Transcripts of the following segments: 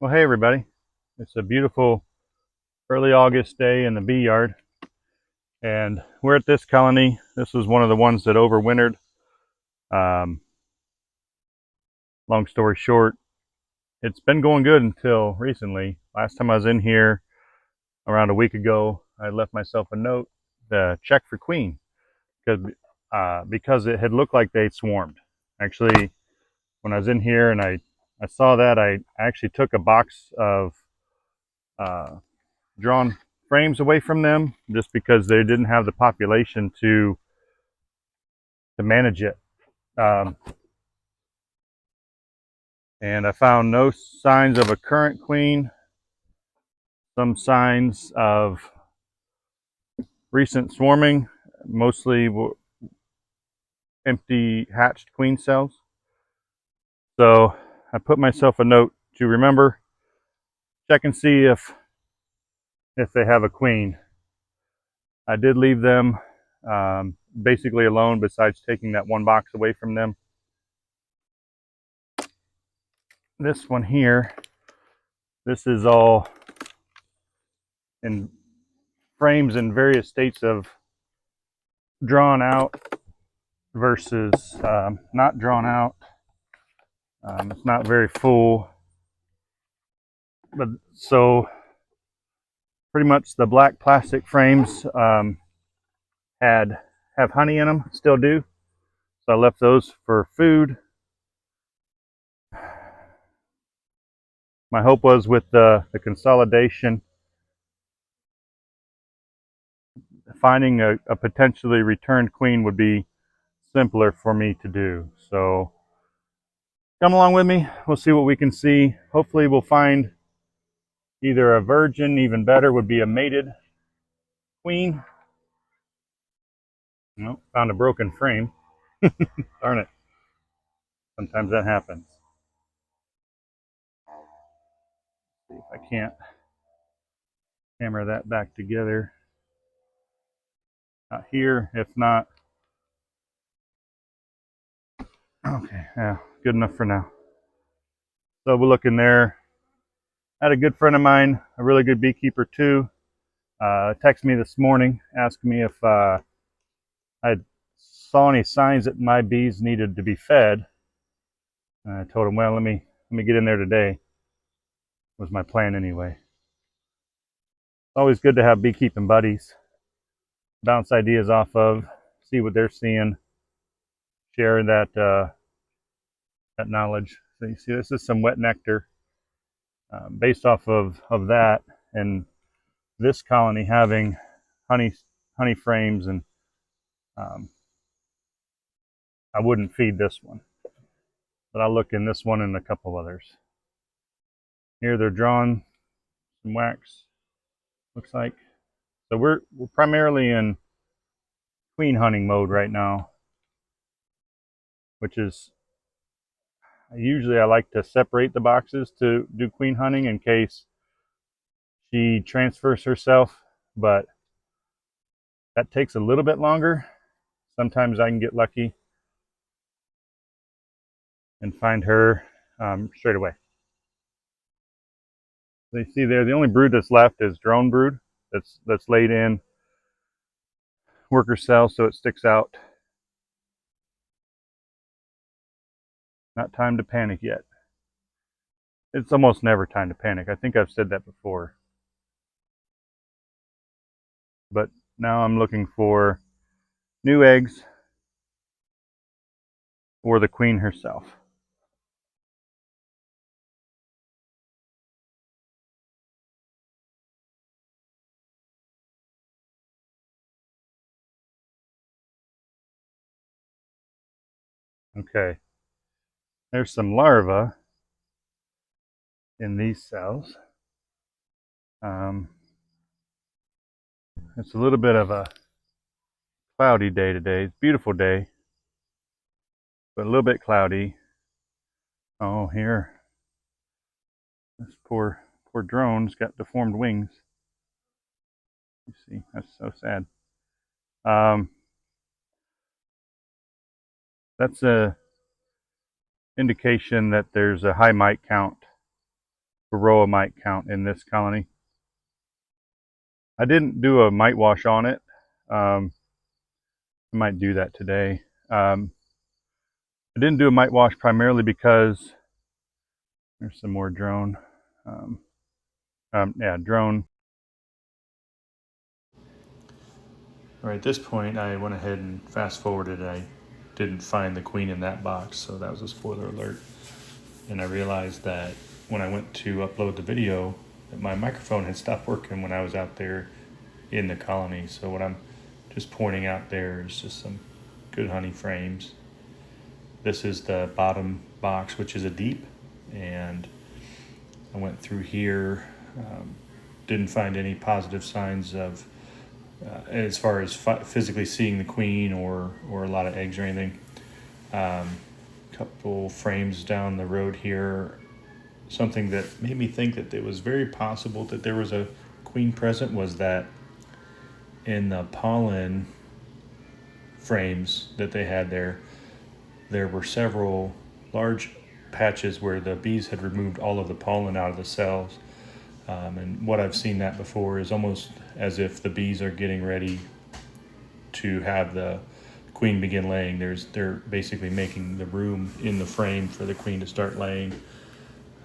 Well, hey everybody. It's a beautiful early August day in the bee yard, and we're at this colony. This was one of the ones that overwintered. Um, Long story short, it's been going good until recently. Last time I was in here around a week ago, I left myself a note to check for queen because it had looked like they'd swarmed. Actually, when I was in here and I saw that, I actually took a box of uh, drawn frames away from them just because they didn't have the population to manage it. Um, and I found no signs of a current queen, some signs of recent swarming, mostly empty hatched queen cells. So I put myself a note to remember, check and see if they have a queen. I did leave them basically alone besides taking that one box away from them. This one here, this is all in frames in various states of drawn out versus not drawn out. It's not very full, but so pretty much the black plastic frames had have honey in them, still do. So I left those for food. My hope was with the consolidation, finding a potentially returned queen would be simpler for me to do. So come along with me. We'll see what we can see. Hopefully we'll find either a virgin, even better would be a mated queen. Nope, found a broken frame. Darn it. Sometimes that happens. See if I can't hammer that back together. Not here, if not. Okay, yeah, good enough for now. So we'll look in there. I had a good friend of mine, a really good beekeeper too, texted me this morning asking me if I saw any signs that my bees needed to be fed. And I told him, well, let me get in there today. Was my plan anyway. It's always good to have beekeeping buddies, bounce ideas off of, see what they're seeing, share that knowledge. So you see, this is some wet nectar based off of that, and this colony having honey frames, and um, I wouldn't feed this one, but I'll look in this one and a couple others. Here they're drawn some wax, looks like. So we're primarily in queen hunting mode right now, which is usually I like to separate the boxes to do queen hunting in case she transfers herself, but that takes a little bit longer. Sometimes I can get lucky and find her straight away. So you see there, the only brood that's left is drone brood that's laid in worker cell, so it sticks out. Not time to panic yet. It's almost never time to panic. I think I've said that before. But now I'm looking for new eggs or the queen herself. Okay, there's some larvae in these cells. It's a little bit of a cloudy day today. It's a beautiful day, but a little bit cloudy. Oh, here, this poor drone's got deformed wings. You see, that's so sad. Um, that's a indication that there's a high mite count varroa mite count in this colony. I didn't do a mite wash on it. I might do that today. I didn't do a mite wash primarily because there's some more drone. Yeah, drone. All right, at this point, I went ahead and fast forwarded. I didn't find the queen in that box, so that was a spoiler alert. And I realized that when I went to upload the video, that my microphone had stopped working when I was out there in the colony. So what I'm just pointing out there is just some good honey frames. This is the bottom box, which is a deep, and I went through here, didn't find any positive signs of as far as physically seeing the queen or a lot of eggs or anything. Couple frames down the road here, something that made me think that it was very possible that there was a queen present was that in the pollen frames that they had there were several large patches where the bees had removed all of the pollen out of the cells. And what I've seen that before is almost as if the bees are getting ready to have the queen begin laying. They're basically making the room in the frame for the queen to start laying.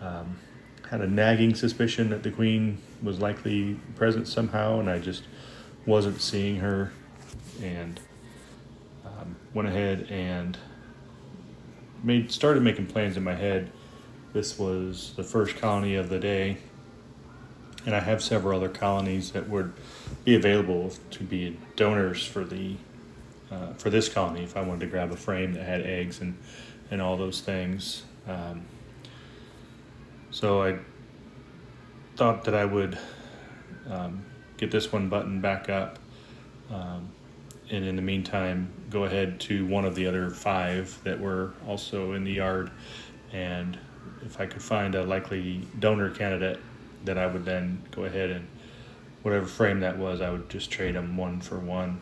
Had a nagging suspicion that the queen was likely present somehow, and I just wasn't seeing her, and went ahead and started making plans in my head. This was the first colony of the day, and I have several other colonies that would be available to be donors for this colony if I wanted to grab a frame that had eggs and all those things. So I thought that I would get this one buttoned back up, and in the meantime go ahead to one of the other 5 that were also in the yard, and if I could find a likely donor candidate, that I would then go ahead and whatever frame that was, I would just trade them 1 for 1.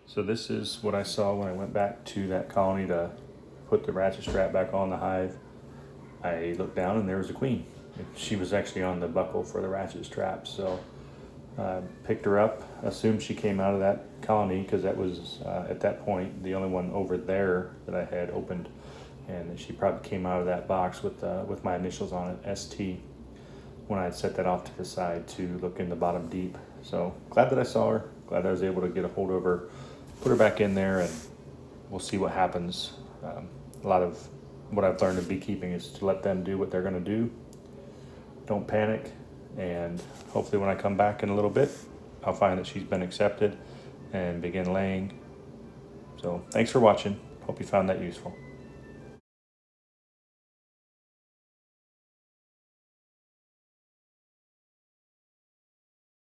So this is what I saw when I went back to that colony to put the ratchet strap back on the hive. I looked down and there was a queen. She was actually on the buckle for the ratchet strap, so I picked her up, assumed she came out of that colony because that was at that point the only one over there that I had opened, and she probably came out of that box with my initials on it, ST, when I had set that off to the side to look in the bottom deep. So glad that I saw her, glad I was able to get a hold of her, put her back in there, and we'll see what happens. A lot of what I've learned in beekeeping is to let them do what they're going to do. Don't panic, and hopefully when I come back in a little bit, I'll find that she's been accepted and begin laying. So thanks for watching. Hope you found that useful.